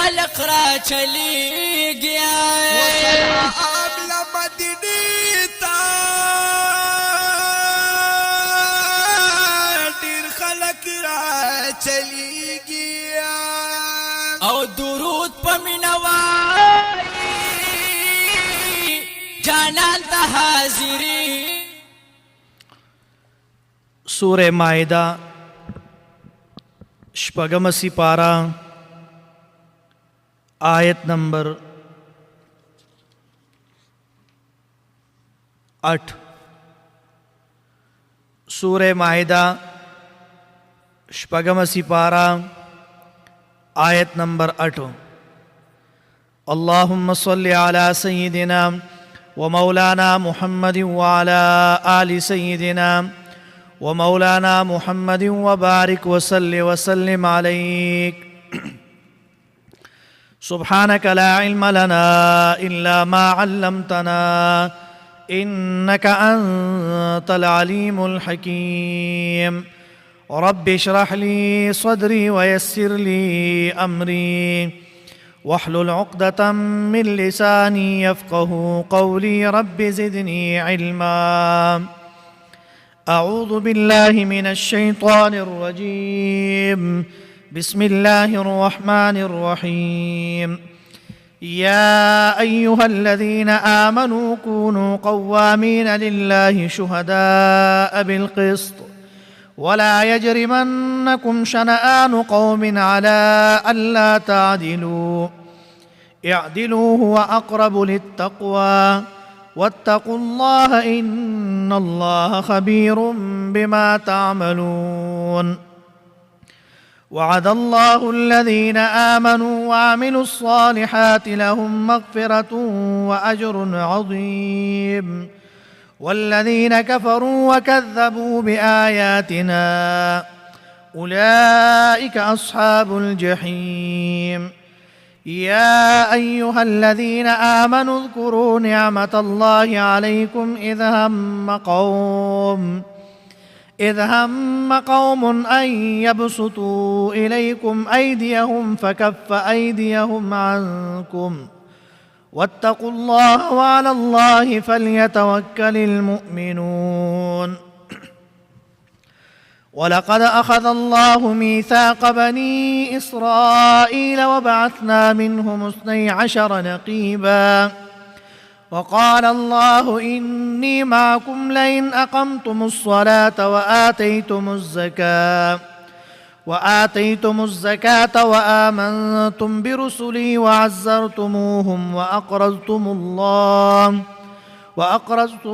خلق را چلی گیا عامله مدینی تا ډیر خلق را چلیږي او درود په مینا وایي جانان ته حاضری. سورہ مائدہ شپږم سپارہ آیت نمبر 8. سورہ مائدہ شپږم سپارہ آیت نمبر 8. اللهم صل على سيدنا ومولانا محمد وعلى آل سيدنا ومولانا محمد وبارك وسلم عليك. سبحانك لا علم لنا إلا ما علمتنا إنك أنت العليم الحكيم. رب اشرح لي صدري ويسر لي أمري واحلل عقدة من لساني يفقه قولي. رب زدني علما. أعوذ بالله من الشيطان الرجيم. بسم الله الرحمن الرحيم. يا أيها الذين آمنوا كونوا قوامين لله شهداء بالقسط ولا يجرمنكم شنآن قوم على ألا تعدلوا اعدلوا هو أقرب للتقوى واتقوا الله إن الله خبير بما تعملون. وعد الله الذين آمنوا وعملوا الصالحات لهم مغفرة وأجر عظيم والذين كفروا وكذبوا بآياتنا أولئك أصحاب الجحيم. يا أيها الذين آمنوا اذكروا نعمة الله عليكم إذ هم قوم أن يبسطوا إليكم أيديهم فكف أيديهم عنكم واتقوا الله وعلى الله فليتوكل المؤمنون. ولقد أخذ الله ميثاق بني إسرائيل وبعثنا منهم 12 نقيبا وقال الله إني معكم لئن أقمتم الصلاة وآتيتم الزكاة وآمنتم برسلي وعزرتموهم وأقرضتم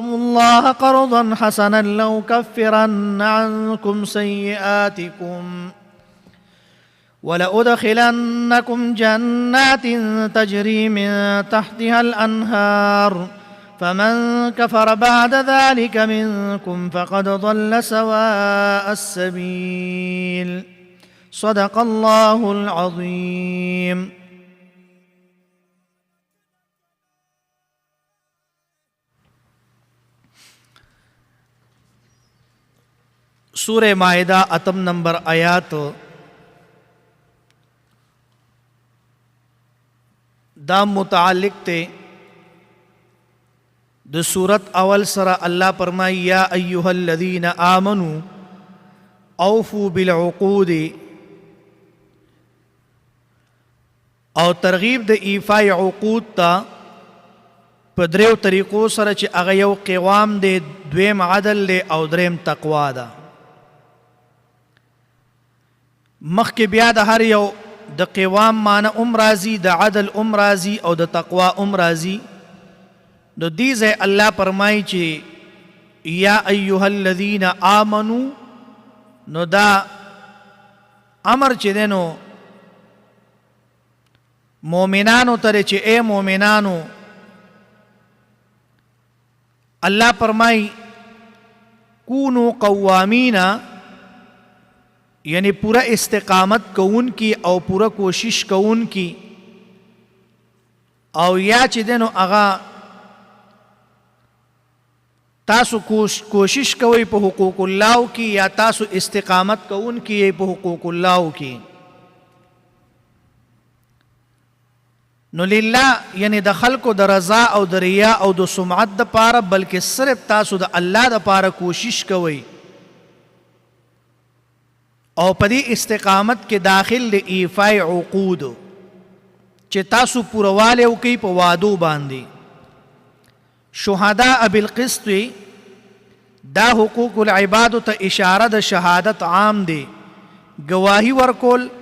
الله قرضا حسنا لأكفرن عنكم سيئاتكم ولأدخلنكم جنات تجري من تحتها الأنهار فمن كفر بعد ذلك منكم فقد ضل سواء السبيل. صدق الله العظيم. سورہ مائدہ اتم نمبر آیات دا متعلق تے د سورت اول سرا اللہ فرمائی یا ایہا الذین آمنوا اوفوا بالعقود او ترغیب د ایفاء عقود تا په دریو طریقو سره چې هغه یو قوام دی، دویم عدل دی او دریم تقوا ده. مخکې بیا د هر یو د قوام معنی راځي، د عدل راځي او د تقوا راځي. نو دې ځای الله فرمایي چې یا ایها الذین آمنوا، نو دا امر چې دی نو مومنانو ته چې اے مومنانو، اللہ فرمائی کونو قوامینا، یعنی پورا استقامت کون کی او پورا کوشش کون کی، او یا چی دینو اغا تاسو کوشش کوئی پا حقوق اللہ کی، یا تاسو استقامت کون کی پا حقوق اللہ کی. نو لله یعنی د خلکو د رضا او د ریا او د سمعت د پاره بلکې صرف تاسو د الله د پاره کوشش کوئ او په دې استقامت کې داخل د ایفای عقود چې تاسو پورواله وکي په وعدو باندې شهدا بالقسط دا حقوق العباد ته اشاره د شهادت عام دی گواهی ورکول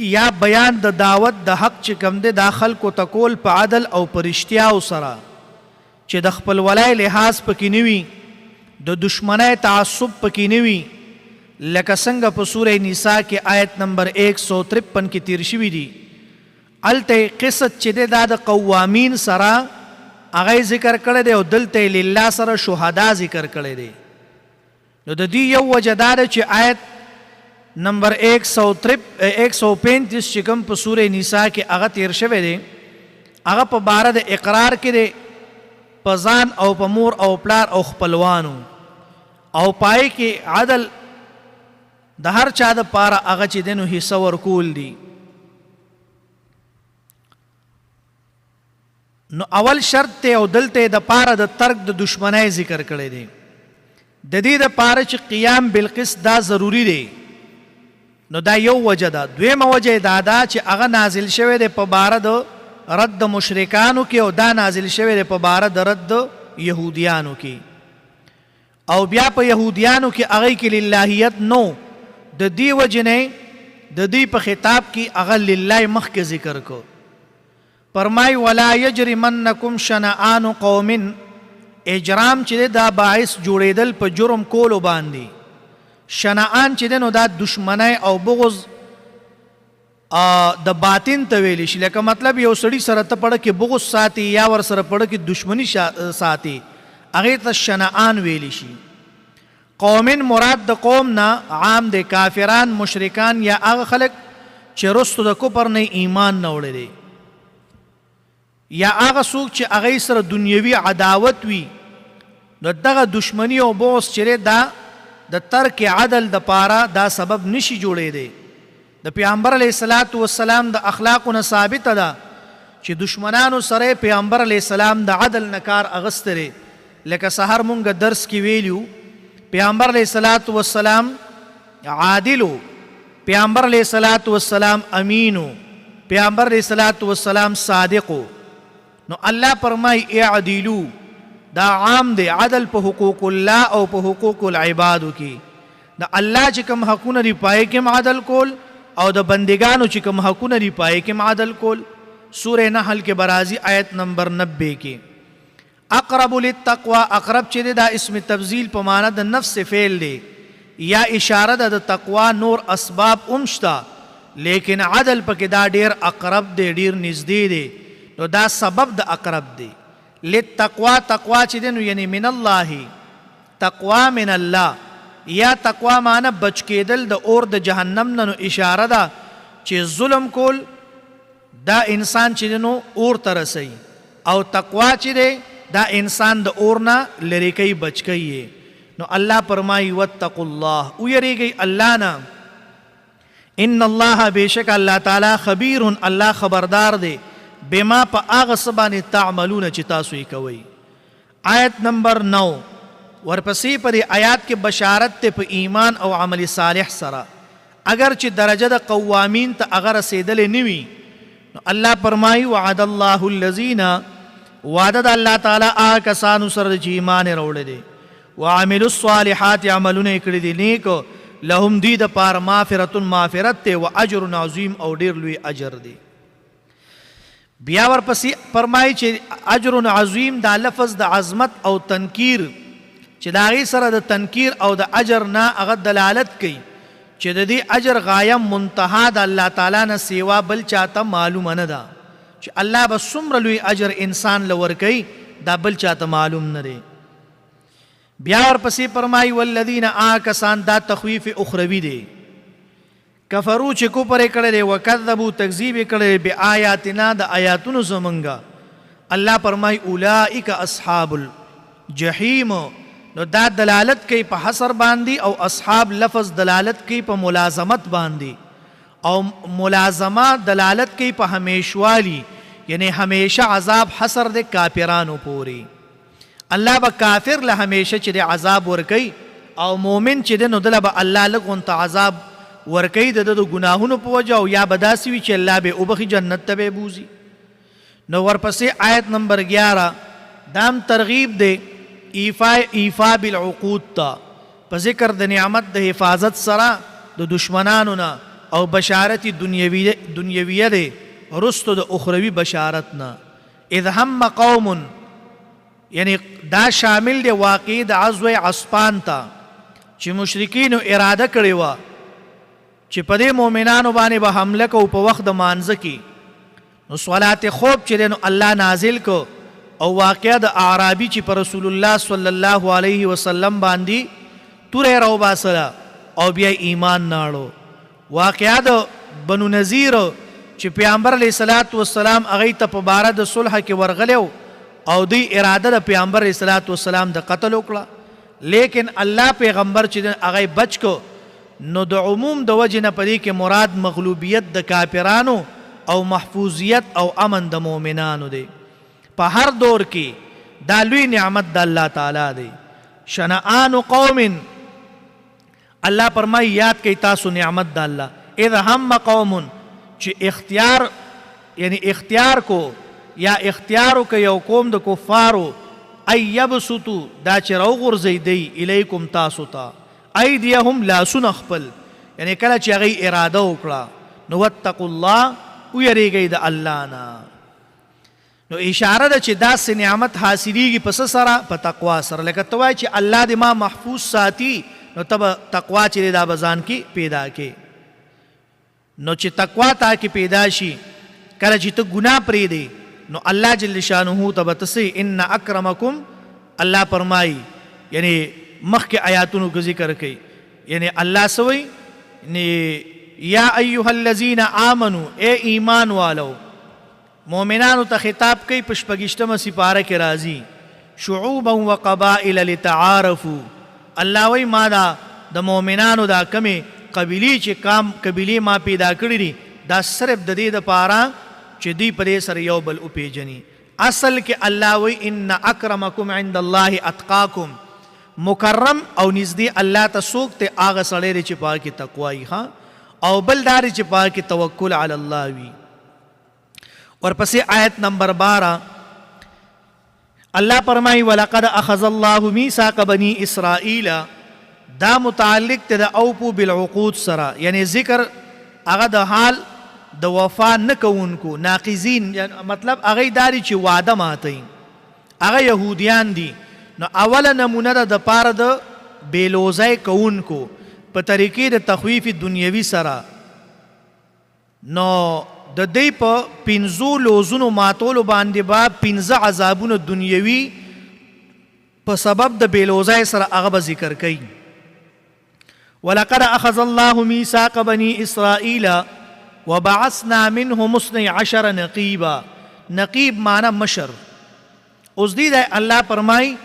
یا بیان د دعوت د حق چې کوم دی دا خلکو ته کول په عدل او په رښتیاو سره چې د خپل ولای لحاظ پکې نه وي د دشمنۍ تعصب پکې نه وي لکه څنګه په سوره نساء کې آیت نمبر 153 کې تیر شوی دی الته قصه چې دا د قوامین سره هغه ذکر کړی دی او دلته لله سره شهدا ذکر کړی دی نو د دې یو وجه دا ده چې آیت نمبر 135 چې کوم په سوره نساء کې هغه تیر شوی دی هغه په باره د اقرار کې دی په ځان او په مور او پلار او خپلوانو او پای کې عدل د هر چا د پاره هغه چې دنو حصہ ورکول دي نو اول شرط ته او دلته د پاره د ترک د دشمنۍ ذکر کړی دی د دې د پاره چې قیام بالقسط دا ضروری دی نو دا یو وجه ده دویمه وجه دا ده چې هغه نازل شوی دی په باره د رد مشرکانو کې او دا نازل شوی دی په باره د رد یهودیانو کې او بیا په یهودیانو کې هغه کې للهیت نو د دې وجه نه د دې په خطاب کې هغه لله مخکې ذکر کو فرمای ولا یجرمنکم شنآن قوم اجرام چې دا باعث جوړېدل په جرم کولو باندې شنآن چې نو دا دشمنی او بغض د باطن ته ویل شي لکه مطلب یو سړی سره ته پړه کې بغض ساتي یا ور سره پړه کې دشمنی ساتي هغه ته شنآن ویل شي قومن مراد د قوم نه عام د کافران مشرکان یا هغه خلک چې رستو د کفر نه ایمان نه وړي یا هغه څوک چې هغه سره دنیوي عداوت وي نو دغه دشمنی او بغض چې دا د ترک عدل د پاره دا سبب نشي جوړې دی د پیغمبر علیه الصلاۃ والسلام د اخلاقونه ثابت ده چې دشمنانو سره پیغمبر علیه السلام د عدل نکار اغستره لکه سحر مونږ درس کې ویلو پیغمبر علیه الصلاۃ والسلام عادلو پیغمبر علیه الصلاۃ والسلام امینو پیغمبر علیه الصلاۃ والسلام صادقو نو الله فرمای اعدلوا دا عام دی عدل په حقوق الله او په حقوق العباد کې دا الله چې کوم حقونه دی پای کې عدل کول او د بندگانو چې کوم حقونه دی پای کې عدل کول سوره نحل کې برازي آیت نمبر 90 کې اقرب للتقوى اقرب چې دا اسم تبذیل په معنا د نفس فعل دی یا اشاره د تقوا نور اسباب اومشتا لیکن عدل پکې دا ډیر اقرب دی ډیر نږدې دی نو دا سبب د اقرب دی للتقوا تقوا چې دنو یعنی من الله تقوا من الله یا تقوا معنا بچ کېدل د اور د جهنم نه اشاره ده چې ظلم کول دا انسان چې دنو اور ترسي او تقوا چې ده دا انسان د اور نه لری کوي بچ کوي نو الله فرمایي واتقوا الله او یریږي الله نه ان الله بیشک الله تعالی خبیر الله خبردار دی بما پا آغا سبانی تعملون چی تاسو ہی کوئی آیت نمبر 9 ورپسی پر آیات کے بشارت تے پا ایمان او عمل صالح سرا اگر چی درجہ دا قوامین تا اگر سیدل نوی اللہ فرمائی وعد اللہ اللذین وعدد اللہ تعالی آکا سانو سرد چی ایمان روڑ دے وعملوا الصالحات عملون اکڑی دی نیکو لهم دی دا پار مغفرت تے و اجر عظیم او دیر لوی اجر دی بیا ورپسې فرمایي چې اجر عظیم دا لفظ د عظمت او تنکیر چې دا غي سره د تنکیر او د اجر نه هغه دلالت کوي چې د دې اجر غایه منتها د الله تعالی نه سیوا بل چاته معلومه نه ده چې الله به څومره لوی اجر انسان لور کوي دا بل چاته معلوم نه دی بیا ورپسې فرمایي والذین آکسان دا تخویف اخروی دی کفرو چې کوپر کړي دي وکذبوا تکذیب کړي به آیاتنا د آیاتونو زمونږه الله فرمای اولئک اصحاب الجحیم نو دا دلالت کوي په حصر باندې او اصحاب لفظ دلالت کوي په ملازمت باندې او ملازمه دلالت کوي په همیشوالی یعنی همیشه عذاب حصر د کافرانو پوری الله به کافر له همیشه چې د عذاب ورکي او مؤمن چې د نو دله به الله لغون ته عذاب ورکي د ګناهونو په وجه او یا بداسي وي چې الله به وبخي جنت ته به بوزي. نو ورپسې آیت نمبر 11 دام ترغیب دی ایفا بالعقود تا په ذکر د نعمت د حفاظت سره د دشمنانو نه او بشارت دنیویه دی رستو د اخروی بشارت نه. اذ هم قوم یعنی دا شامل دی واقع د عزو عصفان تا چې مشرکین اراده کړی و چې په دې مؤمنانو باندې به حمله کو په وخت د مانځ کې نو صلات خوب چې نو الله نازل کو او واقع د اعرابي چې پر رسول الله صلی الله علیه وسلم باندې تورې راو باسره او بیا ایمان ناړو. واقع د بنو نذیر چې پیغمبر علیه الصلاۃ والسلام هغه ته په بار د صلح کې ورغلو او دی اراده د پیغمبر علیه الصلاۃ والسلام د قتل وکړه لیکن الله پیغمبر چې هغه بچ کو نو د عموم د وجه نه پدې کې مراد مغلوبیت د کافرانو او محفوظیت او امن د مؤمنانو دی. په هر دور کې دا لوی نعمت د الله تعالی دی. شنآن قوم الله فرمای یاد کوي تاسو نعمت د الله اذا هم قوم چې اختیار یعنی اختیار کو یا اختیارو که یو قوم د کفارو ایبسطو دا چې راو غورځي دی الیکم تاسو ته ایدیهم لاسونه خپل یعنی کله چې هغه اراده وکړه نو واتقوا الله ویریږئ د الله نه. نو اشاره ده چې داسې نعمت حاصلیږي پس سره په تقوا سره لکه ته وایې چې الله دې ما محفوظ ساتي نو ته به تقوا چې دا به ځان کې پیدا کې. نو چې تقوا تا کې پیدا شي کله چې ته ګناه پرېږدې نو الله جل شانه ته به تسې ان اکرمکم الله فرمایي یعنی مخکې آیاتونو کې ذکر کوي یعنی الله سوی یا ایها الذین آمنو اے ایمان والو مؤمنانو ته خطاب کوي په شپږشتمه سپاره کې راځي شعوبا وقبائل لتعارفوا الله وی ما دا د مؤمنانو دا کمی قبیلی چې کام قبیلی ما پیدا کړی دي دا صرف د دې دپاره چې دوی په دې سره یو بل وپیژني. اصل کې الله وی ان اکرمکم عند الله اتقاکم مکرم او نزدې الله ته څوک ته هغه سړی دی چې په کې تقوا وي ها او بل دا چې په کې توکل علی الله وي. ورپسې آیت نمبر 12 الله فرمایي ولقد اخذ الله میثاق بني اسرائیل دا متعلق ته د اوفو بالعقود سره یعنی ذکر هغه د حال د وفا نه کوونکو ناقضین مطلب هغه داري چې وعده ماتي هغه يهوديان دي. نو اوله نمونه ده د پاره د بیلوزای کوونکو په طریقې د تخویف دنیوي سره نو د دې په 15 لوزونو ماتولو باندې با 15 عذابونو دنیوي په سبب د بیلوزای سره هغه به ذکر کوي. ولقد اخذ الله ميثاق بني اسرائيل وبعثنا منهم 12 نقيبا نقیب معنی مشر. اوس دې الله فرمای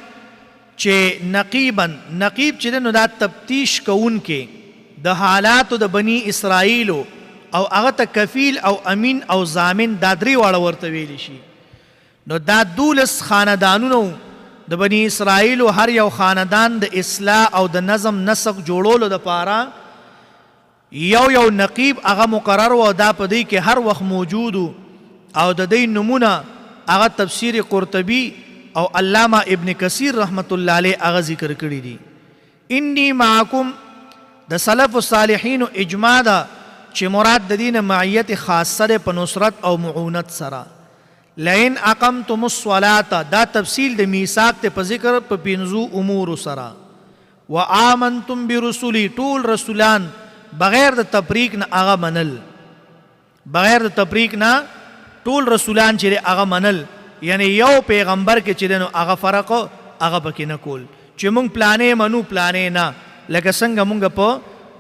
چې نقیب چې نو دا تفتیش کوونکې د حالاتو د بني اسرائیلو او هغه ته کفیل او امین او ضامن دا درې واړه ورته ویلی شي. نو دا 12 خاندانونو د بني اسرائیلو هر یو خاندان د اصلاح او د نظم نسق جوړولو دپاره یو نقیب هغه مقرر و دا په دې کې هر وخت موجود او د دې نمونه هغه تفسیر قرطبی او علامه ابن کثیر رحمت الله علیه هغه ذکر کړی دي. انی معکم د سلف الصالحین اجماع ده چې مراد د دین معیت خاصه په نصرت او معونت سره. لئن اقمتم الصلاة دا تفصیل د میثاق ته په ذکر په 5 امور سره. وآمنتم برسلی ټول رسولان بغیر د تفریق نه هغه منل بغیر د تفریق نه ټول رسولان چې هغه منل یعنی یو پیغمبر کې چې نو هغه فرق هغه پکې نه کول چې مونږ پلانې منو پلانې نه لکه څنګه مونږ په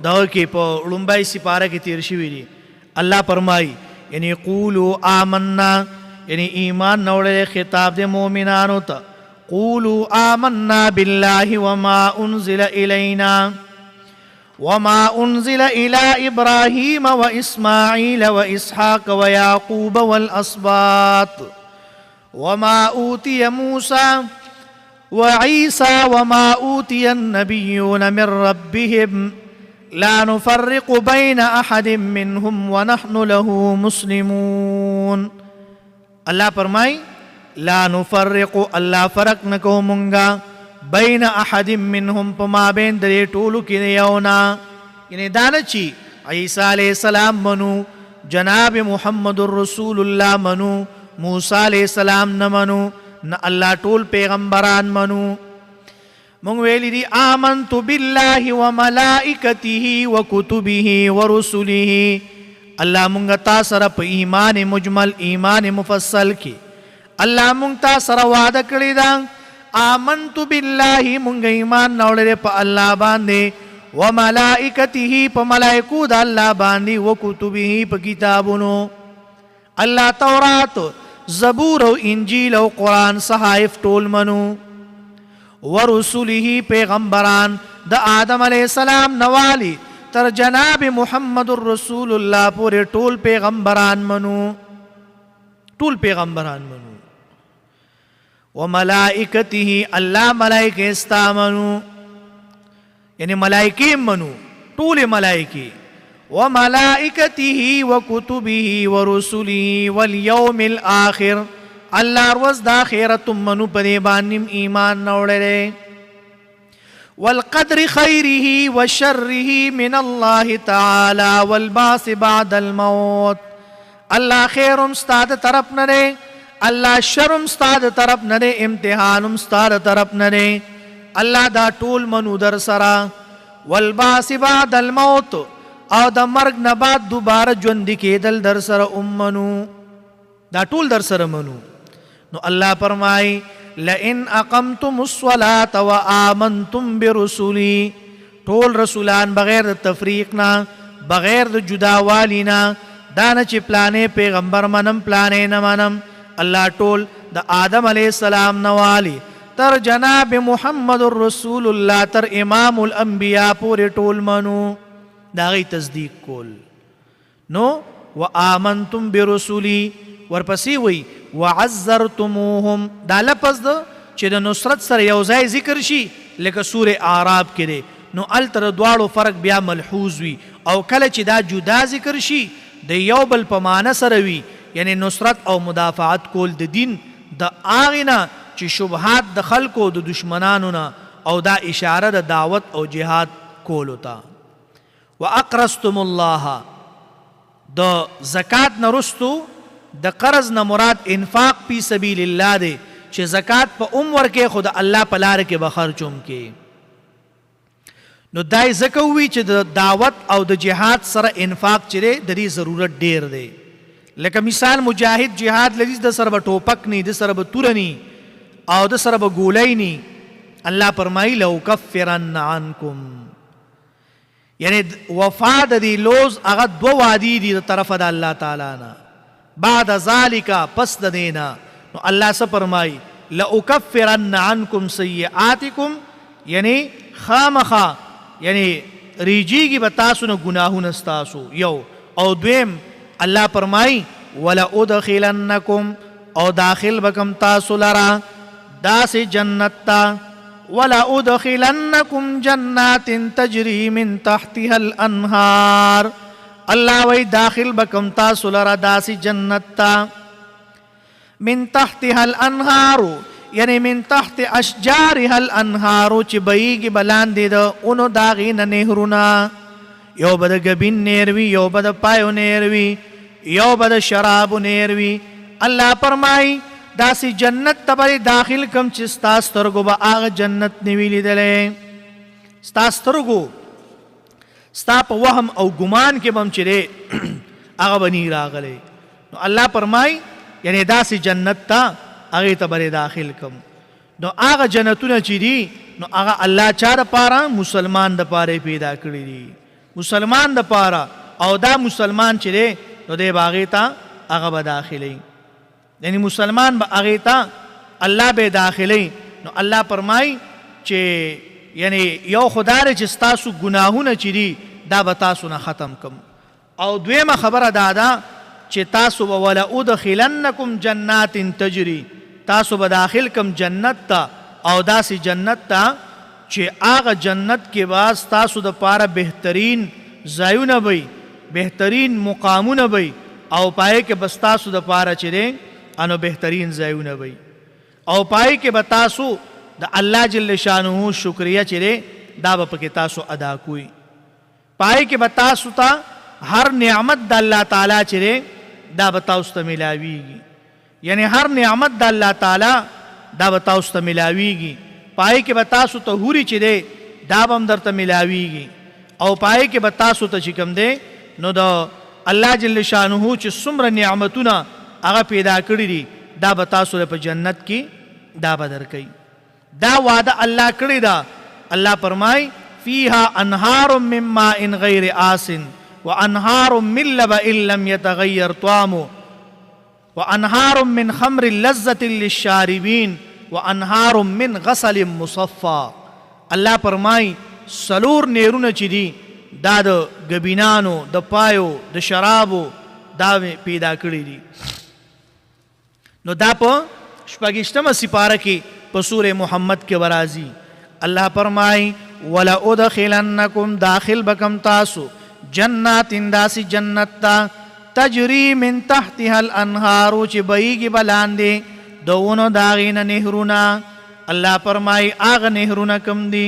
دغه کې په لومبای سپاره کې تیر شوي دي. الله فرمایي یعنی قولوا آمنا یعنی ایمان نوړل خطاب د مؤمنانو ته قولوا آمنا بالله وما انزل الینا وما أنزل إلى إبراهيم وإسماعيل وإسحاق ويعقوب والأسباط وما أوتي موسى وعيسى وما أوتي النبيون من ربهم لا نفرق بين أحد منهم ونحن له مسلمون. اللہ فرمائی لا نفرق، اللہ فرق نکو منگا بین احد منهم پما بین دے ٹولو کی یونا، یعنی دانا چی عیسیٰ علیہ السلام منو، جناب محمد الرسول اللہ منو، موسیٰ علیہ السلام نمنو، نہ اللہ ٹول پیغمبران منو. منگ ویلی دی آمنت باللہ وملائکتہ وکتبہ ورسلہ، اللہ منگا تا سر پا ایمان مجمل ایمان مفصل کی اللہ منگ تا سر وعدہ کری دا آمنت باللہ منگا ایمان نوڑے پا اللہ باندے وملائکتہ پا ملائکو دا اللہ باندے وکتبہ پا کتابنو اللہ تورات زبور و انجیل و قرآن صحائف ٹول منو ورسولہ پیغمبران دا آدم علیہ السلام نوالی تر جناب محمد الرسول اللہ پورے ٹول پیغمبران منو، ٹول پیغمبران منو. وملائکتہ اللہ ملائکہ استا منو، یعنی ملائکہ منو ٹول ملائکہ. وملائکتہ وکتبہ ورسلہ والیوم الآخر اللہ روز دا خیرتم منو پدے بانیم ایمان نوڑے. والقدر خیرہ وشرہ من اللہ تعالی والبعث بعد الموت اللہ خیرم ستاد طرف نرے، اللہ شرم ستاد طرف نرے، امتحانم ستاد طرف نرے. اللہ دا ٹول منو در سرا. والبعث بعد الموت او دا مرگ نباد دوبارہ جوندی کے دل در سر منو، دا ٹول در سر منو. نو اللہ فرمائی لئن اقمتم الصلاة وآمنتم برسولی، ٹول رسولان بغیر تفریقنا بغیر جدا والینا دانا چی پلانے پیغمبر منم پلانے نمانم، اللہ ٹول دا آدم علیہ السلام نوالی تر جناب محمد الرسول اللہ تر امام الانبیاء پورے ٹول منو دا غی تصدیق کول. نو وآمنتم برسولی ورپسی وی وعزرتموهم دا لپس دا چی دا نصرت سر یوزائی ذکر شی لکه سور اعراب کرے نو التر دوارو فرق بیا ملحوظ وی او کل چی دا جدا ذکر شی دا یو بل پمانه سر وی یعنی نصرت او مدافعت کول دا دین دا آغینا چی شبہات دا خلقو دا دشمنانونا او دا اشارہ دا دعوت او جہاد کولو تا. وَأَقْرَسْتُمُ اللَّهَ دا زکاة نرستو دا قرض نہ مراد انفاق پی سبیل اللہ دے چھ زکاة پا عمر کے خود اللہ پلار کے بخرچم کے. نو دائی زکوی چھ دا دعوت او دا جہاد سر انفاق چرے دا دی ضرورت دیر دے. لکہ مثال مجاہد جہاد لگیز دا سر با ٹوپک نی، دا سر با تورنی او دا سر با گولی نی. اللہ فرمائی لو کفرن عنکم، یعنی وفا دا دی لوز اغد دو وادی دی دا طرف دا اللہ تعالیٰ نا بعد ذالکا پس دینا. نو اللہ سے فرمائی لأکفرن عنکم سیئاتکم، یعنی خامخا یعنی ریجیگی بتاسو نا گناہو نستاسو یو. او دویم اللہ فرمائی ولأدخلنکم او داخل بکم تاسو لرا داس جنت تا. وَلَأُدْخِلَنَّكُمْ جَنَّاتٍ تَجْرِي مِن تَحْتِهَا الْأَنْهَارِ اللہ وی داخل بکم تاسو لرا داسی جنت تا من تحتها الانہارو یعنی من تحت اشجارها الانہارو چی بیگی بلان دی دا انو داغین نہرونا یو بدا گبین نیروی یو بدا پایو نیروی یو بدا شراب نیروی. اللہ فرمائی داسی جنت تبری داخل کم چی ستاسترگو با آغا جنت نویلی دلے ستاسترگو ستا پا وهم او گمان کے بم چرے آغا بنی راغلے. نو اللہ فرمائی یعنی دا سی جنت تا آغی تا برے داخل کم. نو آغا جنتونا چی دی نو آغا اللہ چا دا پارا مسلمان دا پارے پیدا کری دی، مسلمان دا پارا او دا مسلمان چرے نو دے باغی تا آغا با داخلے یعنی مسلمان با آغی تا اللہ بے داخلے. نو اللہ فرمائی چے یعنی یو خدای چې تاسو ګناهونه چې دي دا به تاسو نه ختم کم. او دویمه خبره دا ده چې تاسو به ولا ادخلنکم جنات تجری، تاسو به داخل کم جنت ته، او داسې جنت ته چې هغه جنت کې باز تاسو د پاره بهترین ځایونه وي، بهترین مقامونه وي، او پای کې بس تاسو د پاره چې دی انو بهترین ځایونه وي، او پای کې به تاسو د الله جل شانه شکریه چې دی دا به پکې تاسو ادا کوئ. پای کې به تاسو ته هر نعمت د الله تعالی چې دی دا به تاسو ته ملاویږي، یعنی هر نعمت د الله تعالی دا به تاسو ته ملاویږي. پای کې به تاسو ته هوري چې دی دا به هم درته ملاویږي، او پای کې به تاسو ته چې کوم دی نو د الله جل شانه چې څومره نعمتونه هغه پیدا کړي دي دا به تاسو په جنت کې دا به درکوي. دا وعده الله کړی دا. الله فرمای فیها انهار من ماء غیر آسن وانهار من لبن لم يتغیر طعمه وانهار من خمر لذة للشاربین وانهار من غسل مصفى. الله فرمای سلور نیرونه چې دي دا د ګبینانو د پایو د شرابو دا پیدا کړی دي. نو دا په شپږشتمه سپاره کې په سورې محمد کې ورازي. الله فرمای ولا ادخلنکم داخل بکم تاسو جنات انداسی جنت تا تجری من تحتها الانهار چې بهیږي بلاندې دونو داغین نهرونه. الله فرمای آغا نهرونه کم دی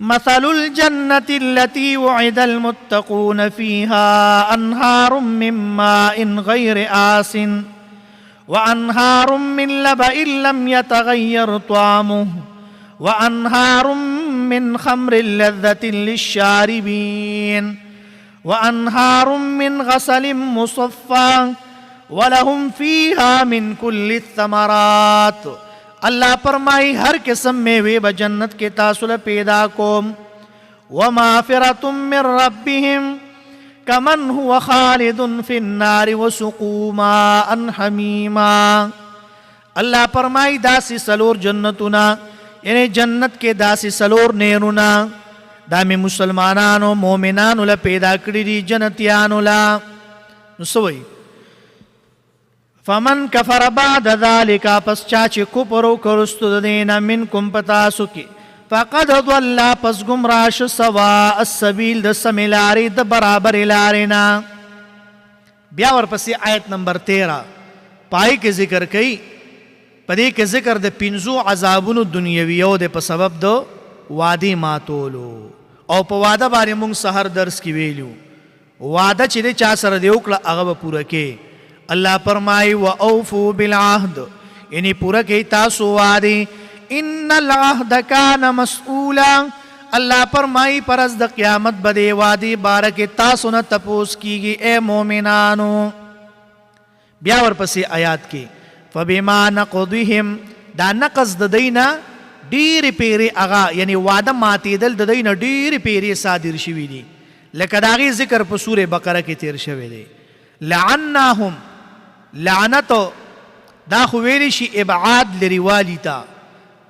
مثل الجنة التي وعد المتقون فيها أنهار من ماء غير آسن وأنهار من لبن لم يتغير طعمه وأنهار من خمر لذة للشاربين وأنهار من غسل مصفى ولهم فيها من كل الثمرات. اللہ فرمائی ہر قسم میوے بجنت کے تاسل پیدا کوم ومغفرۃ من ربهم کمن هو خالد فی النار وسقوا ماء حمیما. اللہ فرمائی داسی سلور جنتنا یعنی جنت کے داسی سلور نیرونا دامی مسلمانانو مومنانو لا پیدا کری دی جنتیانو لا نسوئی فمن کفر بعد ذالک پس چاچے کپرو کرستو دینا منکم پتاسو کی فقد ضل پس گمراش سوا السبیل د سمیلاری د برابر لارنا. بیا ورپسی آیت نمبر 13 پائی کے ذکر کئی پدې کې ذکر د پنځو عذابونو دنیویو د په سبب د وعده ماتولو او په وعده باندې موږ سحر درس کې ویلو وعده چې د چا سره دی وکړه هغه به پوره کې. الله فرمایي واوفوا بالعهد یعنی پوره کې تاسو وعده ان العهد کان مسئولا. الله فرمایي پرز د قیامت بده وعده بارک تاسو نه تپوس کیږي اے مؤمنانو. بیا ورپسې آیات کې فبما نقضهم دا نقض د دینا ډیر پیری اغا یعنی وعده ماتیدل د دینا ډیر پیری صادر شوی دی لکه داغي ذکر په سوره بقره کې تیر شوی دی. لعناهم لعنت دا خو ویلی شي ابعاد لروالی تا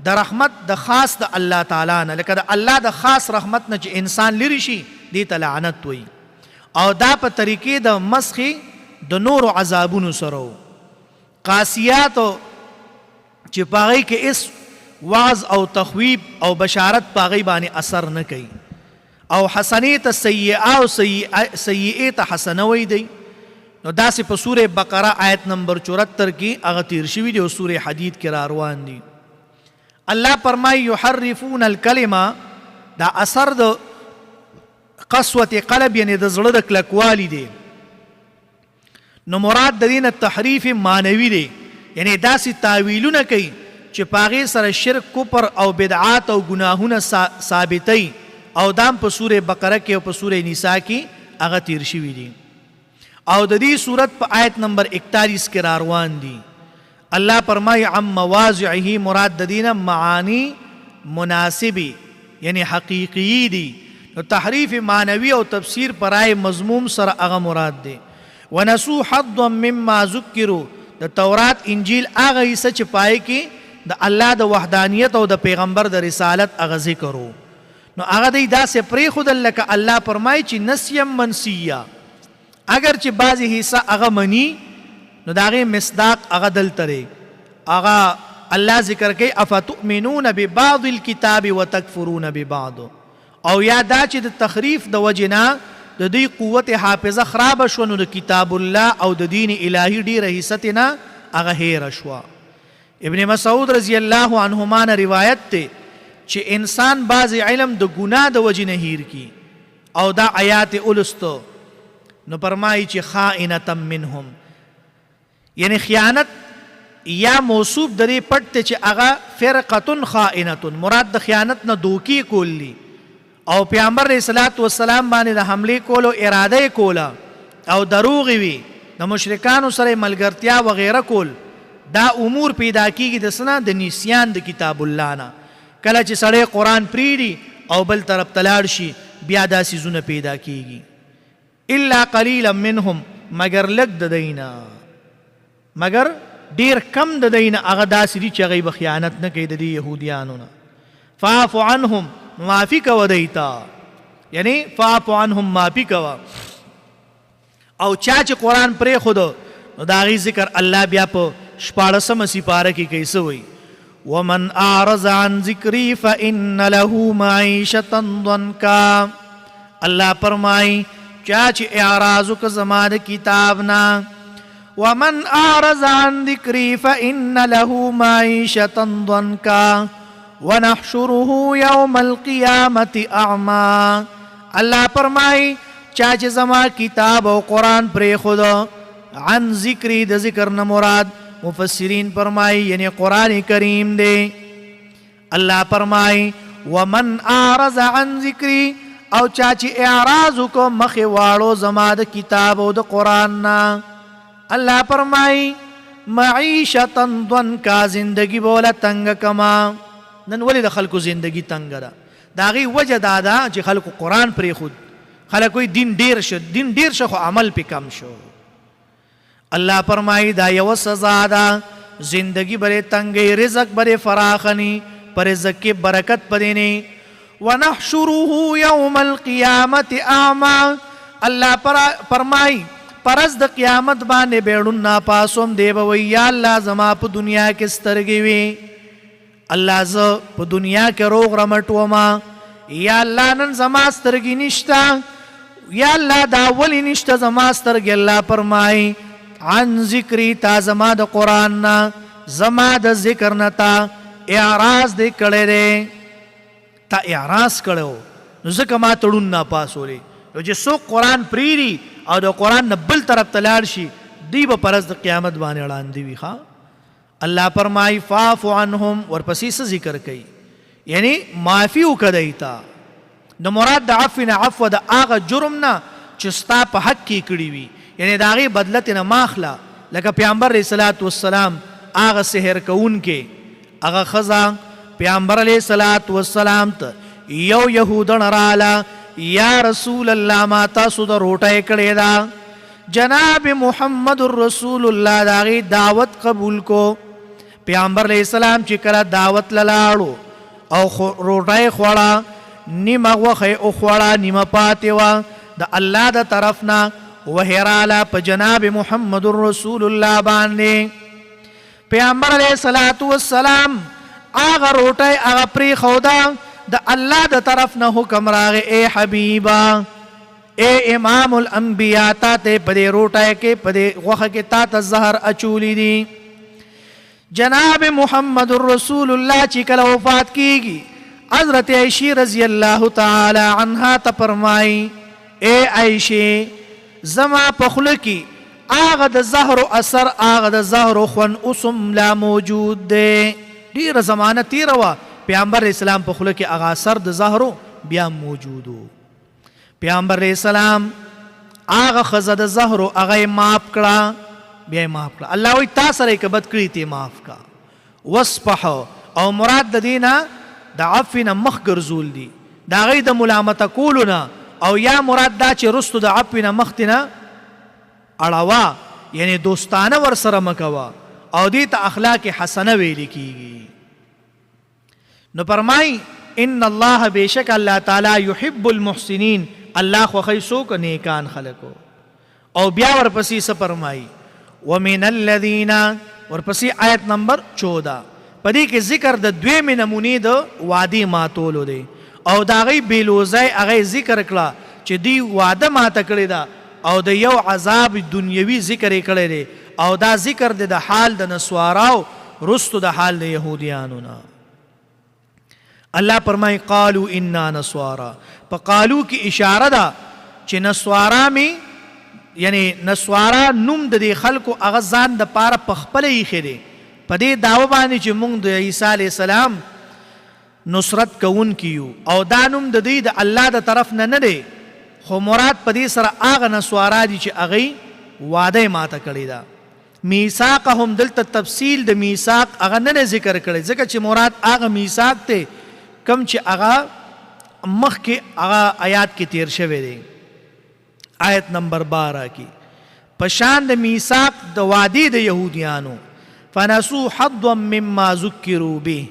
د رحمت د خاص د الله تعالی نه لکه د الله د خاص رحمت نه چې انسان لري شي دی ته لعنت وي او دا په طریقې د مسخ د نور عذابونو سره قاسیاتو چې پاغی کې اس واز او تخویب او بشارت پاغی باندې اثر نه کوي او حسنیت سیئه او سیئه ته حسنه وی دی. نو داسې په سوره بقره آیت نمبر 74 کې هغه تیر شوی دی او سوره حدید کې را روان دي. الله فرمایي یحرفون الکلمه دا اثر د قسوة قلب یعنی د زړه د کلکوالی دی. نو مراد د دین تحریف معنوي دی یعنی داسې تاویلونه کوي چې پاغي سره شرک کفر او بدعات او گناهونه ثابتي او دام په سوره بقره کې او په سوره نساء کې هغه تیر شوی دي او د دې صورت په آیت نمبر 41 کې را روان دي. الله فرمایي عم مواضعه مراد د دینه معانی مناسبی یعنی حقیقی دي. نو تحریف معنوي او تفسیر پرای مضموم سره هغه مراد دی. ونسو حظا مما ذکروا د تورات انجیل هغه حصہ چې پای کې د الله د وحدانیت او د پیغمبر د رسالت هغه ذکرو نو هغه دی داسې پرېښودل لکه الله فرمایي چې نسیا منسیا اگر چې بعضې حصه هغه مني نو د هغې مصداق هغه دلته دی هغه الله ذکر کوي افتؤمنون ببعض الكتاب وتکفرون ببعض او یا دا چې د تخریف د وجې نه د دوی قوت حافظه خرابه شوه نو د کتاب الله او د دین الهي ډېره حصه ترې نه هغه هیره شوه ابن مسعود رضی الله عنهما نه روایت دی چې انسان بعض علم د ګناه د وجې نه هیر کی او دا آیات اولستو نو فرمایي چې خائنة منهم یعنی خیانت یا موصوف د دې پټ ته چې هغه فرقة خائنة مراد د خیانت نه دوکي کولی او پیغمبر علیه الصلاۃ والسلام باندې د حملې کولو اراده کوله او دروغ وي د مشرکانو سره ملګرتیا وغیره کول دا امور پیدا کیږي د سنا د نسیان د کتاب الله نه کله چې سړی قرآن پریږدي او بل طرف ته لاړ شي بیا دا څیزونه پیدا کیږي الا قلیلا منهم مگر لږ د دینا مگر ډیر کم د دینه هغه داسې دي چې هغوی به خیانت نه کوي د دې یهودیانو نه فاعف عنهم معافي کوه دیتا یعنی فاعف عنهم معافي کوه او چا چې قرآن پرېښودو نو د هغې ذکر الله بیا په 14مه سپاره کې کوي څه وایي ومن اعرض عن ذکري فإن له معیشة ضنکا الله فرمایي چا چې اعراض وکړه زما د کتاب نه ومن أعرض عن ذكري فإن له معيشة ضنكا ونحشره يوم القيامة أعمى الله فرمای چا چې زما کتاب او قرآن پرېښود عن ذکری د ذکر نه مراد مفسرین فرمای یعنی قرآن کریم دی الله فرمای ومن أعرض عن ذکری او چا چې اعراض وکړو مخې واړو زما د کتاب او د قرآن نه الله فرمای معیشتا ضنکا زندگی بوله تنگ کما نن ولی د خلکو زندگی تنگ ده د هغې وجه دا ده چې خلکو قرآن پرېښود خلک وایي دین ډېر شه خو عمل پې کم شو الله فرمای دا یوه سزا ده زندگی برې تنګی رزق برې فراخنی پر رزق کې برکت پدې نه ونحشره یوم القیامت اعمی الله فرمای پرز د قیامت باندې بیړون ناپاسوم دی به وی یا الله زما په دنیا کې سترګې وي الله زه په دنیا کې روغ رمټ وما یا الله نن زما سترګې نشته یا الله دا ولی نشته زما سترګې الله فرمای عن ذکری تا زما د قرآن نه زما د ذکر نه تا اعراض دی کړی دی تا اعراض کړی نو ځکه ما تړون ناپاسولی نو چې څوک قرآن پریری او د قرآن نه بل طرف ته لاړ شي دی به پرز د قیامت باندې وړاندې وي ښه الله فرمایي فاعف عنهم ورپسې څه ذکر کوي یعنی معافي وکړه دی ته د مراد د عفو نه عفو د هغه جرم نه چې ستا په حق کې کړي وي یعنی د هغې بدله ترې نه ماخله لکه پیغمبر علیه الصلاۃ والسلام هغه سحر کوونکې هغه ښځه پیغمبر علیه الصلاۃ والسلام ته یو یهودن راله یا رسول الله ما تاسو د روټۍ کړې ده جناب محمد رسول الله د هغې دعوت قبول کو پیغمبر علیه السلام چې کله دعوت له لاړو او روټۍ خوړه نیمه غوښه یې وخوړه نیمه پاتې وه د الله د طرف نه وحی راله په جناب محمد رسول الله باندې پیغمبر علیه الصلاۃ والسلام هغه روټۍ هغه پرېښوده د الله د طرف نه حکم راغی اے حبیبا اے امام الانبیاء تا ته په دې روټۍ کې په دې غوښه کې تا ته زهر اچولی دي جناب محمد رسول الله چې کله وفات کیږي حضرت عائشہ رضی الله تعالی عنها ته فرمایي اے عائشہ زما په خوله کې هغه د زهر اثر هغه د زهر خوند اوسم لا موجود دی ډېره زمانه تېره وه پیغمبر اسلام په خوله کې هغه اثر د زهرو بیا موجودو پیغمبر اسلام هغه ښځه د زهرو هغه یې معاف کړه بیا یې معاف کړه الله وایي تا سره یې که بد کړي ته یې معاف کړه وصفحو او مراد د دې نه د عفو نه مخ ګرځول دي د هغې د ملامته کولو نه او یا مراد دا چې رستو د عفو نه مخکې نه اړوه یعنی دوستانه ورسره مه کوه او دې ته اخلاق حسنه ویل کېږي نو فرمای ان الله بیشک الله تعالی یحب المحسنین الله خو خیسو کو نیکان خلقو. او بیا ورپسې څه فرمای ومن الذین، ورپسې آیت نمبر 14 پدې کې ذکر د دویمې نمونې د وعدې ماتولو دی او د هغې بېلوزۍ هغه ذکر کړه چې دی وعده ماته کړې ده او د یو عذاب دنیوي ذکر یې کړی دی او دا ذکر دی د حال د نسواراو رستو د حال د یهودیانو نه. الله فرمای قالو انا نسوارا، په قالو کې اشاره ده چې نسوارا می یعنی نسوارا نوم د دې خلکو هغه ځان د پاره په خپله ایښی دی په دې دعوه باندې چې موږ د عیسی علیه السلام نصرت کوونکي یو او دا نوم د دوی د الله د طرف نه دی، خو مراد په دې سره هغه نسوارا دي چې هغوی وعده یې ماته کړې ده. میثاقهم دلته تفصیل د میثاق هغه نه ذکر کړی ځکه چې مراد هغه میثاق دی کم چې هغه مخکې هغه آیات کې تیر شوی دی. آیت نمبر 12 کې پشان د میثاق د وعدې د یهودیانو فنسوا حظا مما ذکروا به،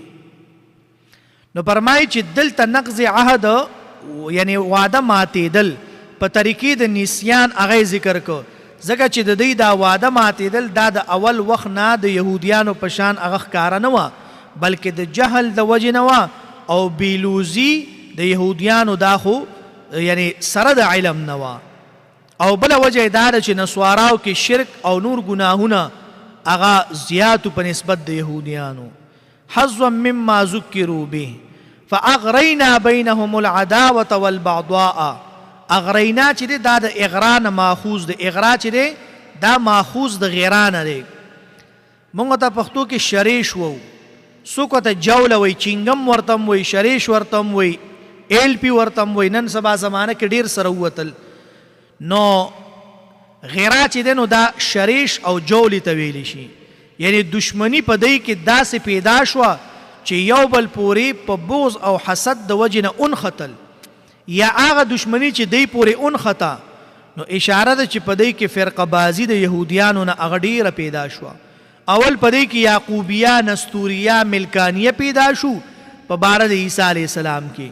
نو فرمایي چې دلته نقض عهد یعنی وعده ماتېدل په طریقې د نسیان هغه ذکر کو ځکه چې د دوی دا وعده ماتېدل دا د اول وخت نه د یهودیانو په شان هغه ښکاره نه وه بلکې د جهل د وجې نه وه او بیلوزي د یهودیانو دا خو یعنی سره د علم نه وه او بله وجه دا ده چې نسواراو کې شرک او نور ګناهونه هغه زیاتو په نسبت د یهودیانو. حظا مما ذکروا به فاغرینا بینهم العداوة والبغضاء، اغرینا چې دی دا د اغرا نه ماخوذ دی، اغرا چې دی دا ماخوذ د غیرا نه دی. مونږ ته پښتو کې شریش وو، څوک ورته جوله وی، چینګم ورته هم وی، شریش ورته هم وی، ایل پی ورته هم وی، نن سبا زمانه کې ډیر سره ووتل. نو غیرا چې دی نو دا شریش او جولی ته ویلی شي، یعنی دشمنی په دی کې داسې پیدا شوه چې یو بل پورې په بغض او حسد د وجې نه انختل یا هغه دشمنی چې دی پورې انخته، نو اشاره ده چې په دی کې فرقه بازی د یهودیانو نه هغه ډیره پیدا شوه. اول په دی کې یعقوبیه، نستوریه، ملکانیه پیدا شو په باره د عیسی علیه السلام کې،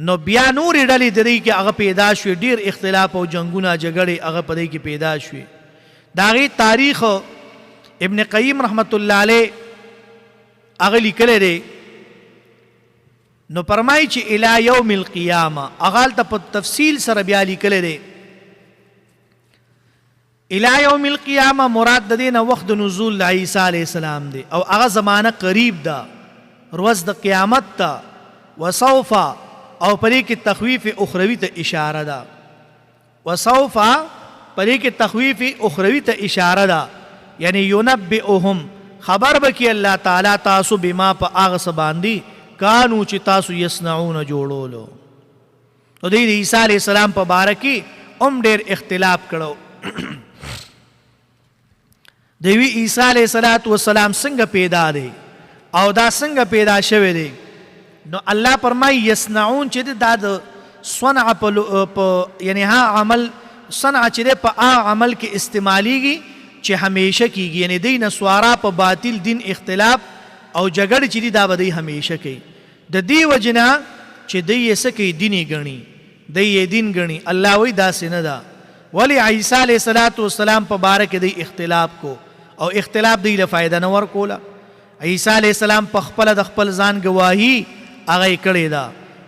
نو بیا نورې ډلې د دی کې هغه پیدا شوې، ډیر اختلاف او جنګونه جګړې هغه په دی کې پیدا شوې. د هغې تاریخ ابن قیم رحمت الله علیه هغه لیکلی دی، نو فرمایي چې الی یوم القیامه هغه هلته په تفصیل سره بیا لیکلی دی. الی یوم القیامه مراد د دې نه وخت د نزول د عیسی علیه السلام دی او هغه زمانه قریب ده، ورځ د قیامت ته. وسوف او پدې کې تخویف اخروی ته اشاره ده، وسوف پدې کې تخویف اخروی ته اشاره ده، یعنی ینبئهم خبر بکی الله تعالی تاسو بما په هغه څه باندې کانو چې تاسو یصنعون جوړولو. نو د عیسی علیه السلام په باره کې هم ډېر اختلاف کړو. د عیسی علیه السلام څنګه پیدا دی او دا څنګه پیدا شوی دی؟ نو الله فرمایي یصنعون چې دا د صنع په یعنی ها عمل صنع چې دی په هغه عمل کې استعمالیږي چې همیشه کیږي، یعنی دی نسوارا په باطل دین اختلاف او جګړه چې دی دا به دی همیشه کوي. د دې وجې نه چې دی یې څه کوي دین یې ګڼي، دی یې دین ګڼي. الله وایي داسې نه ده، ولې عیسی علیه السلام په باره کې دی اختلاف کو او اختلاف دی له فایده نه ورکوله. عیسی علیه السلام په خپله د خپل ځان ګواهي هغه یې کړې ده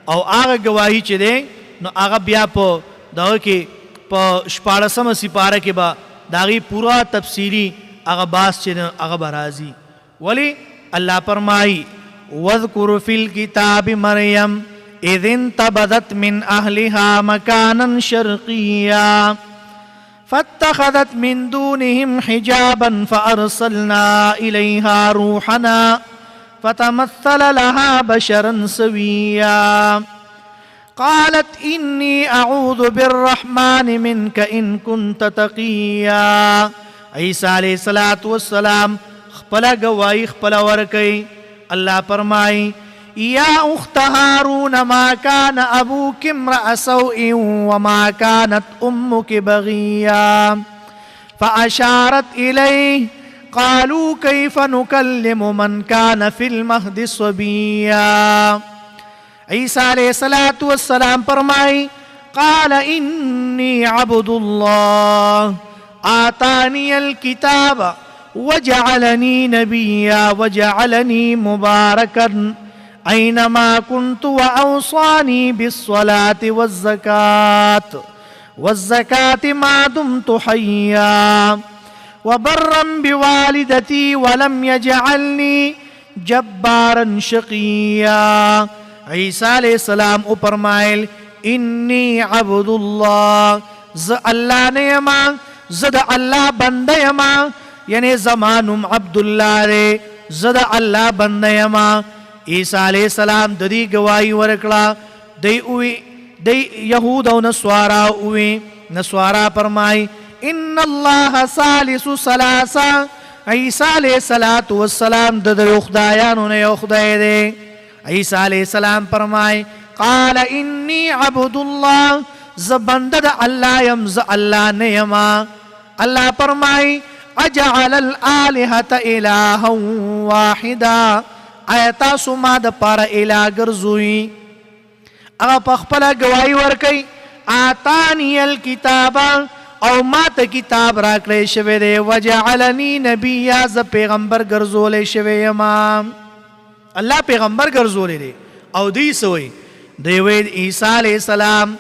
او هغه ګواهي چې دی نو هغه بیا په دغه کې په 14مه سپاره کې به د هغې پوره تفصیلي هغه باس چې هغه به راځي. ولې الله فرمایي واذکر فی الکتاب مریم اذ انتبذت من اهلها مکانا شرقیا فاتخذت من دونهم حجابا فارسلنا الیها روحنا فتمثل لها بشرا سویا قالت انی اعوذ بالرحمن منك ان كنت تقیا. عیسی علیہ السلام خپل گواہی خپل ورکي. الله فرمای یا اخت هارون ما كان ابوك امرأ سوء وما كانت امك بغيا فاشارت الیه قالوا كيف نكلم من كان في المهد صبيا. عیسیٰ علیہ السلام فرمائی قال انی عبد اللہ آتانی الکتاب وجعلنی نبیا وجعلنی مبارکا اینما كنت واوصانی بالصلاة والزکاة ما دمت حیا وبرا بوالدتی ولم یجعلنی جبارا شقیا. عیسیٰ علیہ السلام او فرمائل انی عبد اللہ ز اللہ نیما زد اللہ بندہ یما یعنی زمانم عبداللہ رے زد اللہ بندہ یما. عیسیٰ علیہ السلام ددی گواہی ورکڑا دی یہود و نسوارا اوی. نسوارا فرمائی ان اللہ ثالث ثلاثہ. عیسیٰ علیہ السلام ددر خدایانو نے خدای دے. عیسیٰ علیہ السلام فرمائے قال انی عبد اللہ ز بندد اللہ یم ز اللہ نیما. اللہ فرمائے اجعل الالہۃ الہا واحدا آیتا سما د پار الہ گرزوئی. اگا پخپلا گواہی ورکی آتانی الکتاب او ما تا کتاب راکڑے شوے دے وجعلنی نبیا ز پیغمبر گرزولے شوے یما. اللہ پیغمبر گرزولے دے او دی سوئی دیوید عیسیٰ علیہ السلام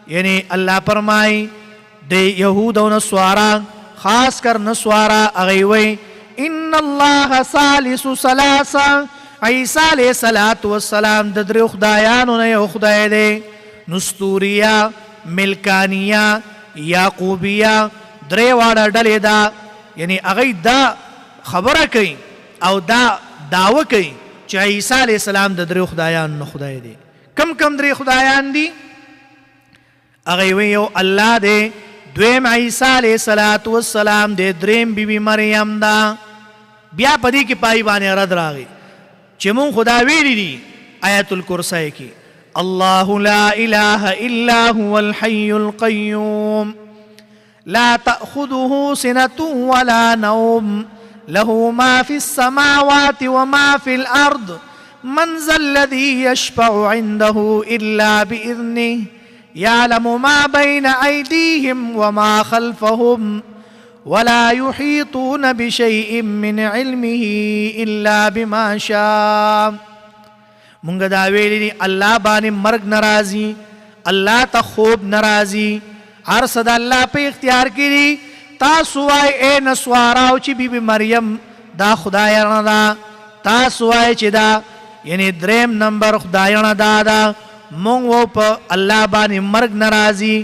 یعنی اللہ فرمائی دے یہود و نسوارا خاص کر نسوارا اغیوئی ان اللہ ثالث ثلاثہ. عیسیٰ علیہ السلام ددر خدایانو نے خدای دے. نستوریہ ملکانیہ یاقوبیہ درے واڑا ڈلے دا یعنی اغی دا خبر کئی او دا دعوی کئی چا عیسیٰ علیہ السلام دا درے خدایان نو خدای دے. کم درے خدایان دی اغیویو اللہ دے. دویم عیسیٰ علیہ السلام دے. دریم بی بی مریم دا. بیا پدی کی پائی بانے رد راگی چمون خدا ویلی دی آیت الکرسی کی اللہ لا الہ الا هو الحی القیوم لا تأخذه سنة ولا نوم له ما في السماوات وما في الأرض من ذا الذي يشفع عنده إلا بإذنه يعلم ما بين أيديهم وما خلفهم ولا يحيطون بشيء من علمه إلا بما شاء. منگا داویلی دی اللہ بانی مرگ نرازی اللہ تا خوب نرازی ہر صدا اللہ پہ اختیار کی دی. تاسو آئے اے نسواراو چی بی بی مریم دا خدایانا دا. تاسو آئے چی دا یعنی دریم نمبر خدایانا دا دا مونگو پا اللہ بانی مرگ نرازی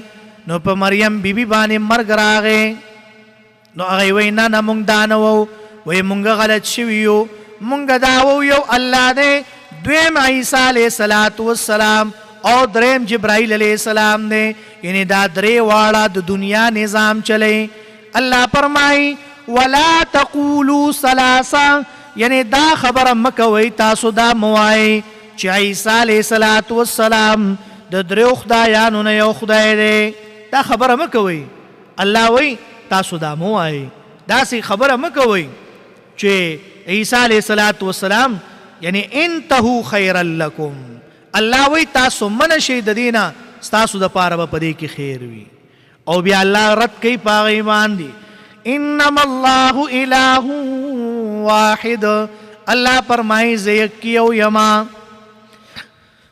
نو پا مریم بی بی بانی مرگ راغے. نو اغی وینا نا مونگ دانوو وی مونگا غلط شویو مونگا داوو یو اللہ دے. دویم عیسیٰ علیہ السلام اور دریم جبرائیل علیہ السلام دے یعنی دا درے واڑا دا دنیا نظام چلے. اللہ فرمائی ولا تقولوا ثلاثہ یعنی دا خبر مکوئی تاسو دا موائی چی عیسیٰ علیہ السلام دا درے خدایانو نے یو خدای دے. دا خبر مکوئی اللہ وی تاسو دا موائی. دا سی خبر مکوئی چی عیسیٰ علیہ السلام یعنی انتہو خیر لکم. اللہ وی تاسو من شید دینا ستاسو دا پارا با پدے کی خیر وی. او بیا اللہ رد کئی پاغ ایمان دی انما اللہ الہ واحد. اللہ فرمائی زیکیو یما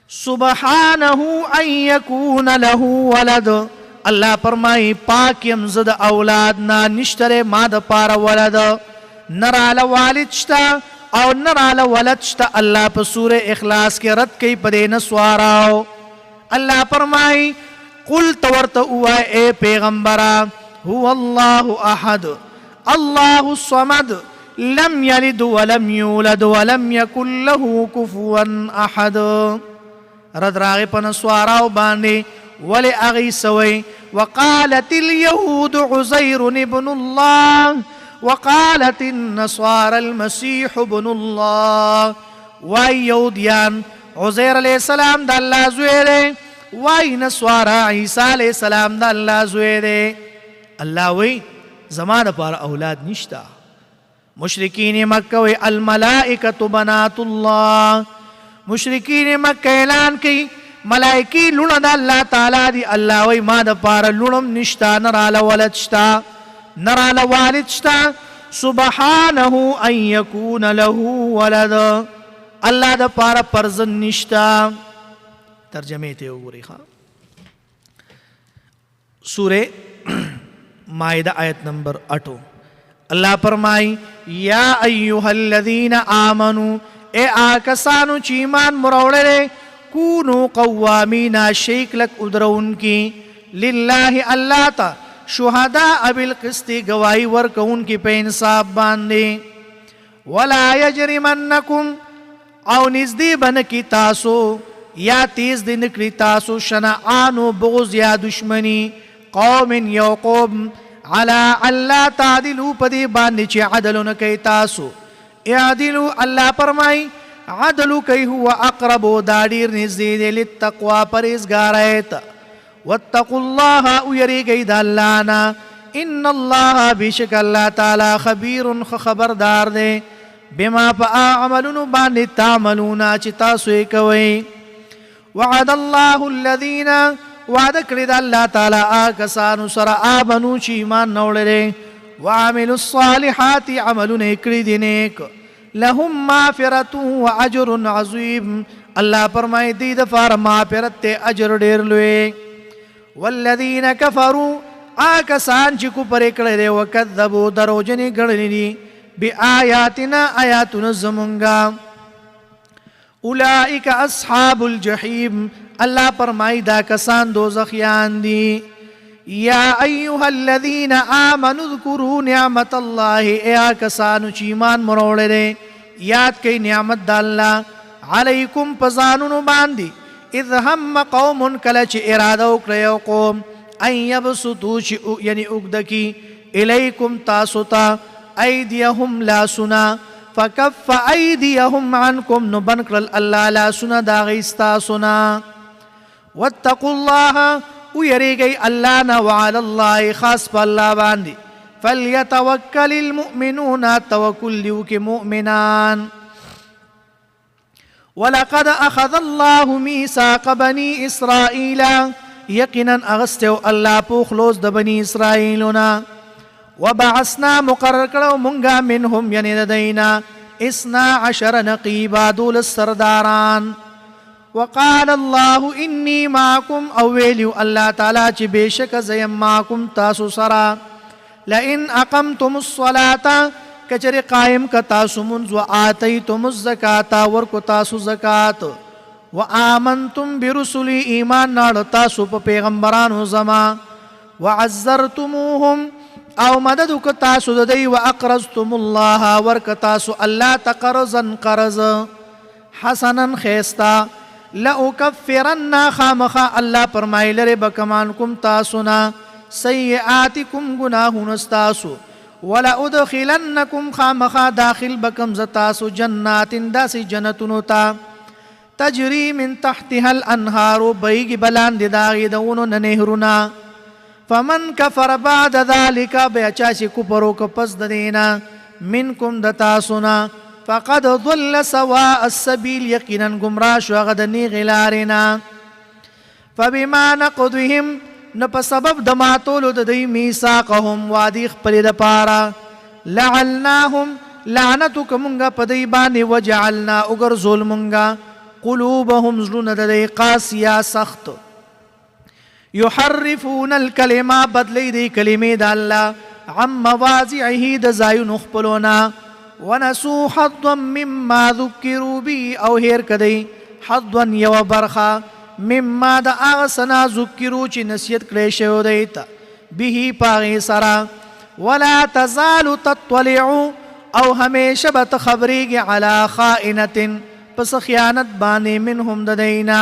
سبحانہو ان یکون لہو ولد. اللہ فرمائی پاک یم زد اولادنا نشتر ما دا پارا ولد نرال والد شتا او نرال ولد شتا. اللہ پا سور اخلاص کے رد کئی پدے نسواراو. اللہ فرمائی قل تورت اوائے اے پیغمبرا هو اللہ احد اللہ الصمد لم یلد ولم یولد ولم یکن له کفوا احد. رد راغی پا نسواراو باندے ولی اغی سوئی وقالت اليهود عزیر ابن اللہ وقالت النصارى المسیح ابن اللہ. وائی یہودیان عزیر علیہ السلام دا اللہ زوئے دے وائی نصارى عیسیٰ علیہ السلام دا اللہ زوئے دے. اللہ وی زمان پار اولاد نشتا مشرکین مکہ وی الملائکۃ بنات اللہ، مشرکین مکہ اعلان کی ملائکی لونا دا اللہ تعالی دی، اللہ وی ما دا پارا لونم نشتا، نرالا ولد شتا، نرالا والد شتا، سبحانہ ان یکون له ولد، اللہ دا پارا پرزن نشتا. ترجمے تے اوگوری خواہ سورہ مائدہ آیت نمبر 8. اللہ فرمائی یا ایوہ الذین آمنو، اے آکسانو چیمان مروڑے، کونو قوامین شیک لک ادرون کی، للہ اللہ تا، شہداء بالقسط گواہی ورکون کی پہ انصاف باندے، ولا یجرمنکم او نزدی بنکی تاسو یا تیز دن کری تاسو شنعانو بغض یا دشمنی قوم یو قوم علا اللہ تعدلو پدی باندی چی عدلو نکی تاسو، اعدلو اللہ فرمائی عدلو کئی ہوا اقربو دادیر نزدید للتقوی پریزگارت، واتقوا اللہ اویری گئی دا اللہ نا، ان اللہ بیشک اللہ تعالی خبیر خبردار دے، بما پا عملونو باندی تعملونا چی تاسوی کوئی. وعد اللہ الذین وعد کرد اللہ تعالی آکسانو سر آمنو چی ایمان نوڑے، وعملوا الصالحات عملون اکرد نیک، لهم مغفرت و اجر عظیم، اللہ فرمائے دید فار مغفرت تے اجر دیر لوے. والذین کفروا آکسان چی کفر اکڑے وکذبوا دروجنی گڑنی بی آیاتنا آیاتنا زمنگا، اولئک اصحاب الجحیم، اللہ فرمائی دا کسان دوزخیان دی. یا ایوہ الذین آمنوا اذکروا نعمت اللہ، اے آکسانو چیمان مروڑے دے یاد کئی نعمت دا اللہ علیکم پزانونو باندی، اذ ہم قوم کلچ ارادو کریو قوم ان یبسطو چی یعنی اگدکی الیکم تاسوتا ایدیہم لا سنا، فکف ایدیہم عنکم نبنکرل اللہ لا سنا داغیستا سنا. واتقوا اللہ ویری گئی اللہ نا، وعلی اللہ خاص پا اللہ باندی، فلیتوکل المؤمنون توکل دیو کے مؤمنان. وَلَقَدْ أَخَذَ اللَّهُ مِيثَاقَ بَنِي إِسْرَائِيلَ، یقیناً اغسطیو اللہ پوخلوز دا بنی اسرائیلنا، وَبَعَثْنَا مقرر کرو منگا منہم یعنی ددینا 12 نقیبا دول السرداران. وقال اللہ انی معکم اویلیو اللہ تعالی چی بیشک زیم معکم تاسو سرا، لئن اقمتم الصلاة کچر قائم کا تاسو منز، وآتیتم الزکاة ورکو تاسو زکاة، وآمنتم برسلی ایمان ناڑ تاسو پا پیغمبرانو زما، وعزرتموهم او مددو کتاسو ددی، واقرضتم اللہ ورکتاسو اللہ تقرزا قرض حسنا خیستا، لأکفرن خامخا اللہ فرمائی لرے بکمانکم تاسونا سیئاتکم گناہون استاسو، ولأدخلنکم خامخا داخل بکم زتاسو جنات داسی جنتنوتا، تجری من تحتها الانہارو بیگی بلان داغی دونو ننہرنا. فمن کفر بعد ذالک بیچاسی کپرو کپس دینا منکم دتاسونا، فقد ضل سواء السبیل یقینا گمراش وغدنی غلارنا. فبما نقضهم نپا سبب دماتولو ددی میساقهم وادیخ پلد پارا، لعناهم لعنتک منگا پدی بانی، وجعلنا اگر ظلمنگا قلوبهم ظلن ددی قاسیا سخت، یحرفون الکلمہ بدلی دی کلمی دا اللہ، عم مواضعہی دا زائیو نخپلونا، ونسو حظا مما ذکروا بی او ہیر کدی حظا یو برخا، مما دا آغسنا ذکروا چی نسیت کلیشو دیتا بیہی پاغی سرا، ولا تزال تطلعو او ہمیشہ بت خبریگی علی خائنت پس خیانت بانے منہم ددینا،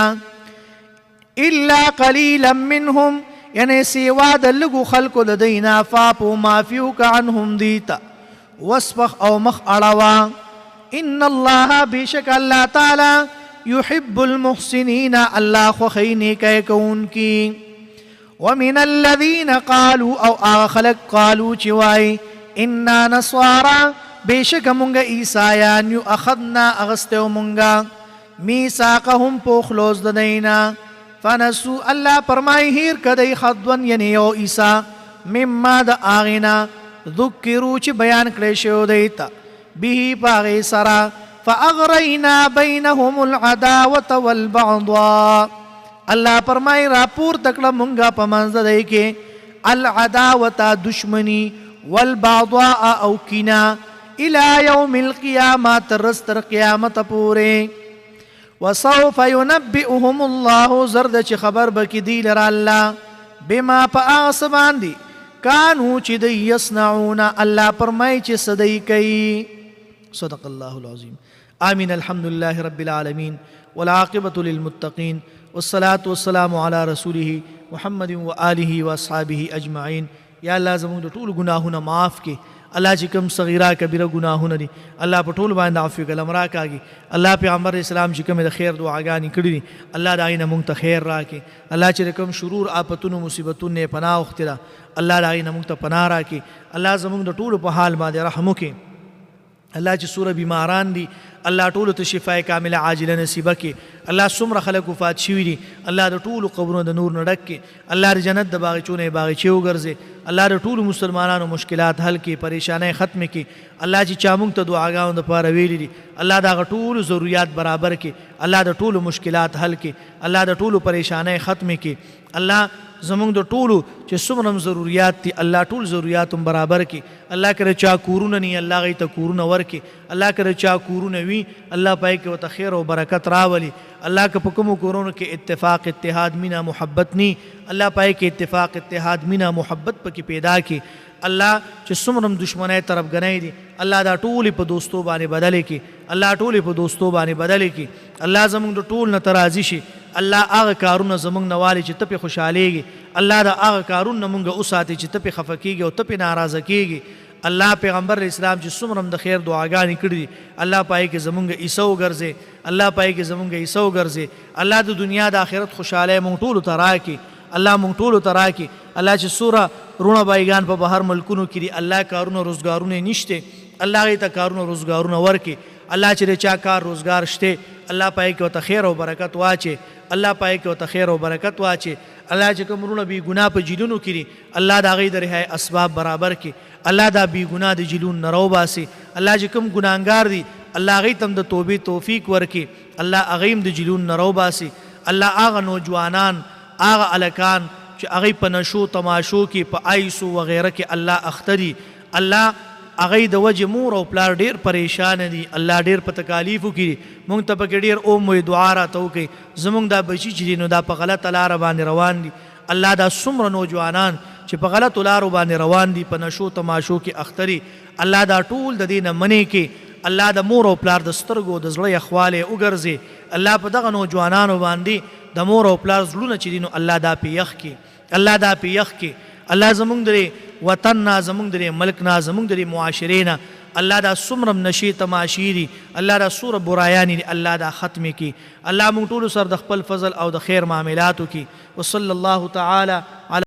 الا قلیلا منہم یعنی سیوا دلگو خلق ددینا، فاپو مافیوک عنہم دیتا، واسفخ او مخ اڑوا. ان اللہ بیشک اللہ تعالی یحب المحسنین اللہ خوخینی کہے کون کی. ومن الذین قالوا او آخلق قالوا چوائی انا نصارا بیشک مونگا عیسایان یو اخذنا اغستو مونگا میثاقهم پوخلوز ددینا فنسو اللہ فرمائی ہیر کدی خدون یعنی یو عیسا مما دا آغینا ذکرو چی بیان کلیشو دیتا بیہی پاغی سرا فاغرینا بینهم العداوت والبغضاء اللہ فرمائی راپور تکڑا مونگا پمنزد ہے کہ العداوت دشمنی والبغضاء او کنا الى یوم القیامت رستر قیامت پورے وسوف ينبئهم الله زرد چی خبر بکی دی لرا اللہ بما پا آسمان دی کانو چی دی یصنعون اللہ فرمائی چی صدی کئی صدق اللہ العظیم آمین الحمدللہ رب العالمین والعاقبۃ للمتقین والصلاة والسلام علی رسولہ محمد و آلہ و اصحابہ اجمعین یا اللہ زمون دو طول گناہونا معاف کے اللہ چی کم صغیرہ کبیرہ گناہونا دی اللہ پا طول باندہ عفو کلم راک آگی اللہ پیغمبر اسلام چی کم دا خیر دعاگانی کردی دی اللہ دا آئینا مونگتا خیر راکی اللہ چی کم شرور آپتون و مصیبتون نے پناہ اخترا اللہ دا آئینا مونگتا پناہ راکی اللہ زمون دا طول پا حال باندے رحمو کے اللہ چی سورہ بیماران دی اللہ طول تا شفاء کامل عاجل نصیبہ کے اللہ سمر خلق وفات شوی دی اللہ دا طول قبرون دا نور نڈک کے اللہ دا جنت دا باغی چونے باغی چیو گرزے اللہ دا طول مسلمانان و مشکلات حل کے پریشانیں ختم کے اللہ چی چامنگ تا دعاگاؤں دا پارا ویلی دی اللہ دا طول ضروریات برابر کے اللہ دا طول مشکلات حل کے اللہ دا طول پریشانیں ختم کے اللہ زمونږ د ټولو چې څومره ضروریات دي الله ټول ضروریات هم برابر کړي الله کله چا کورونه نی الله غي ته کورونه ورکړي الله کله چا کورونه وي الله پای کې ورته خیر او برکت راولي الله که په کومو کورونو کې اتفاق اتحاد مینا محبت نی الله پای کې اتفاق اتحاد مینا محبت پکې پیدا کړي الله چې څومره دشمنۍ طرف غنۍ دي الله دا ټولې په دوستو باندې بدل کړي الله ټولې په دوستو باندې بدل کړي الله زمونږ د ټول نه ترازی شي الله هغه کارونه زمونږ نه والي چې ته پې خوشحالېږي الله دا هغه کارونه مونږ وساتي چې ته پې خفه کېږي او ته پې ناراضه کېږي الله پیغمبر اسلام چې څومره د خیر دعاګانې کړي دي الله پای کې زمونږ عیسه وګرځې الله پای کې زمونږ عیسه وګرځې الله د دنیا د آخرت خوشحالۍ مونږ ټولو ته راکړي الله مونږ ټولو ته راکړي الله چې سوره رونه بایګان په بهر ملکونو کې دي الله کارونه روزګارونه نشته الله هغې ته کارونه روزګارونه ورکړي الله چې د چا کار روزګار شته الله پای کې ورته خیر او برکت واچي الله پای کې ورته خیر او برکت واچي الله چې کوم رونه بی ګناه په جیلونو کې دي الله د هغې د رهایي اسباب برابر کړي الله دا بی ګناه د جیلون نه راوباسي الله چې کوم ګناهګار دي الله هغې ته هم د توبې توفیق ورکړي الله هغې هم د جیلون نه راوباسي الله هغه نوجوانان هغه الکان چې هغې په نشو تماشو کې په آیسو وغیره کې الله اخته دي الله هغې د وجې مور او پلار ډېر پریشان دي الله ډېر په تکالیفو کې دي مونږ ته پکې ډېر اوم دعا راته وکړي زمونږ دا بچي چې دي نو دا په غلطه لاره باندې روان دي الله دا څومره نوجوانان چې په غلطو لارو باندې روان دي په نشو تماشو کې اخته دي الله دا ټول د دې نه منې کې الله د مور او پلار د سترګو د زړه یخوالی وګرځي الله په دغه نوجوانانو باندې د مور او پلار زړونه چې دي نو الله دا پې یخ کړي الله دا پې یخ کړي الله زمونږ د وطن نه زمونږ د ملک نه زمونږ د معاشرې نه الله دا څومره نشې تماشې دي الله دا څومره برایانې دي الله دا ختمې کړي الله مونږ ټولو سره د خپل فضل او د خیر معاملاتو کې وصلی الله تعالی علی